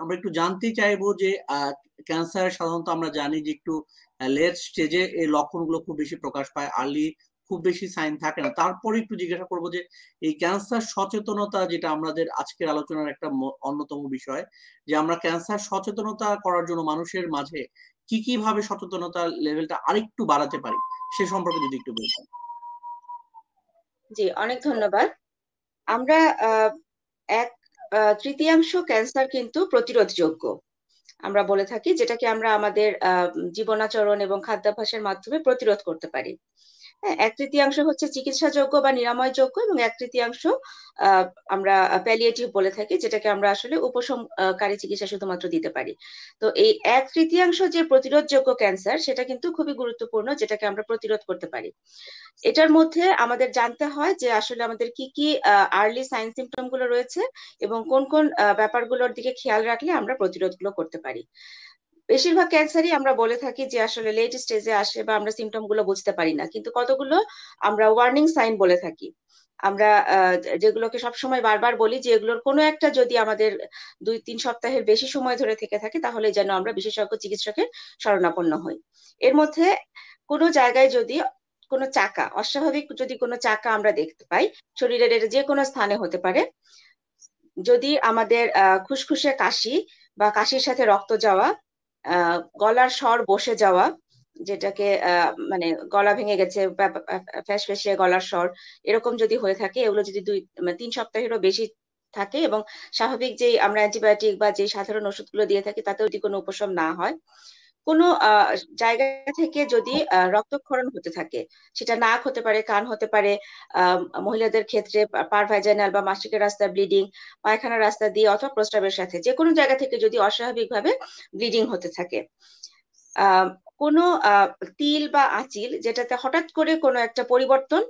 আমরা একটু জানতে চাইবো যে ক্যান্সার সাধারণত আমরা জানি যে একটু লেট স্টেজে এই লক্ষণগুলো খুব বেশি প্রকাশ পায়, আর্লি খুব বেশি সাইন থাকে না। তারপরে একটু জিজ্ঞাসা করবো যে এই ক্যান্সার সচেতনতা, যেটা আমাদের আজকের আলোচনার একটা অন্যতম বিষয়, যে আমরা ক্যান্সার সচেতনতা করার জন্য মানুষের মাঝে কি কি ভাবে সচেতনতার লেভেলটা আরেকটু বাড়াতে পারি সে সম্পর্কে যদি একটু বলতেন। জি, অনেক ধন্যবাদ। আমরা আহ, এক তৃতীয়াংশ ক্যান্সার কিন্তু প্রতিরোধযোগ্য আমরা বলে থাকি, যেটাকে আমরা আমাদের জীবনাচরণ এবং খাদ্যাভ্যাসের মাধ্যমে প্রতিরোধ করতে পারি। হ্যাঁ, এক তৃতীয়াংশ হচ্ছে চিকিৎসাযোগ্য বা নিরাময়যোগ্য, এবং এক তৃতীয়াংশ আহ, আমরা প্যালিয়েটিভ বলে থাকি, যেটাকে আমরা আসলে উপশমকারী চিকিৎসা শুধুমাত্র দিতে পারি। তো এই এক তৃতীয়াংশ যে প্রতিরোধযোগ্য ক্যান্সার, সেটা কিন্তু খুবই গুরুত্বপূর্ণ, যেটাকে আমরা প্রতিরোধ করতে পারি। এটার মধ্যে আমাদের জানতে হয় যে আসলে আমাদের কি কি আর্লি সাইন সিমটম গুলো রয়েছে, এবং কোন কোন ব্যাপারগুলোর দিকে খেয়াল রাখলে আমরা প্রতিরোধগুলো করতে পারি। বেশিরভাগ ক্যান্সারই আমরা বলে থাকি যে আসলে লেট স্টেজে আসে বা আমরা সিমটম গুলো বুঝতে পারি না, কিন্তু কতগুলো আমরা ওয়ার্নিং সাইন বলে থাকি। আমরা যেগুলোকে সবসময় বারবার বলি যে এগুলোর কোনো একটা যদি আমাদের 2-3 সপ্তাহের বেশি সময় ধরে থেকে থাকে, তাহলে যেন আমরা বিশেষজ্ঞ চিকিৎসকের শরণাপন্ন হই। এর মধ্যে কোনো জায়গায় যদি কোনো চাকা, অস্বাভাবিক যদি কোনো চাকা আমরা দেখতে পাই, শরীরের এটা যে কোনো স্থানে হতে পারে, যদি আমাদের খুসখুসে কাশি বা কাশির সাথে রক্ত যাওয়া, গলার স্বর বসে যাওয়া, যেটাকে মানে গলা ভেঙে গেছে, ফ্যাসফেসে গলার স্বর, এরকম যদি হয়ে থাকে, এগুলো যদি 3 সপ্তাহেরও বেশি থাকে, এবং স্বাভাবিক যে আমরা অ্যান্টিবায়োটিক বা যে সাধারণ ওষুধগুলো দিয়ে থাকি তাতেও যদি কোনো উপশম না হয়, কোনো জায়গা থেকে যদি রক্তক্ষরণ হতে থাকে, সেটা নাক হতে পারে, কান হতে পারে, মহিলাদের ক্ষেত্রে পারভাইজানাল বা মাসিকের রাস্তা ব্লিডিং, পায়খানার রাস্তা দিয়ে অথবা প্রস্রাবের সাথে যে কোনো জায়গা থেকে যদি অস্বাভাবিকভাবে ব্লিডিং হতে থাকে, আহ কোনো তিল বা আঁচিল যেটাতে হঠাৎ করে কোনো একটা পরিবর্তন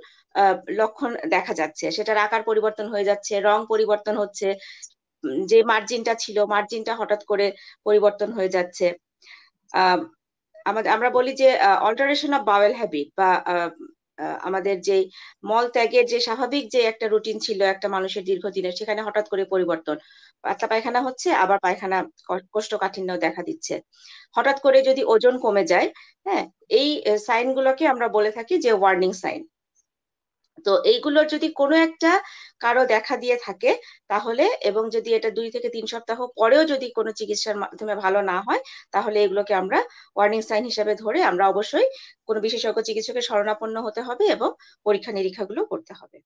লক্ষণ দেখা যাচ্ছে, সেটার আকার পরিবর্তন হয়ে যাচ্ছে, রং পরিবর্তন হচ্ছে, যে মার্জিনটা ছিল মার্জিনটা হঠাৎ করে পরিবর্তন হয়ে যাচ্ছে, আহ আমরা বলি যে অল্টারেশন অফ বাওয়েল হ্যাবিট, বা আমাদের যে মল ত্যাগের যে স্বাভাবিক যে একটা রুটিন ছিল একটা মানুষের দীর্ঘদিনের, সেখানে হঠাৎ করে পরিবর্তন, পাতলা পায়খানা হচ্ছে, আবার পায়খানা কোষ্ঠকাঠিন্য দেখা দিচ্ছে, হঠাৎ করে যদি ওজন কমে যায়। হ্যাঁ, এই সাইন গুলোকে আমরা বলে থাকি যে ওয়ার্নিং সাইন। তো এইগুলোর যদি কোনো একটা কারো দেখা দিয়ে থাকে, তাহলে, এবং যদি এটা 2 থেকে 3 সপ্তাহ পরেও যদি কোনো চিকিৎসার মাধ্যমে ভালো না হয়, তাহলে এগুলোকে আমরা ওয়ার্নিং সাইন হিসেবে ধরে আমরা অবশ্যই কোনো বিশেষজ্ঞ চিকিৎসকের শরণাপন্ন হতে হবে এবং পরীক্ষা নিরীক্ষাগুলো করতে হবে।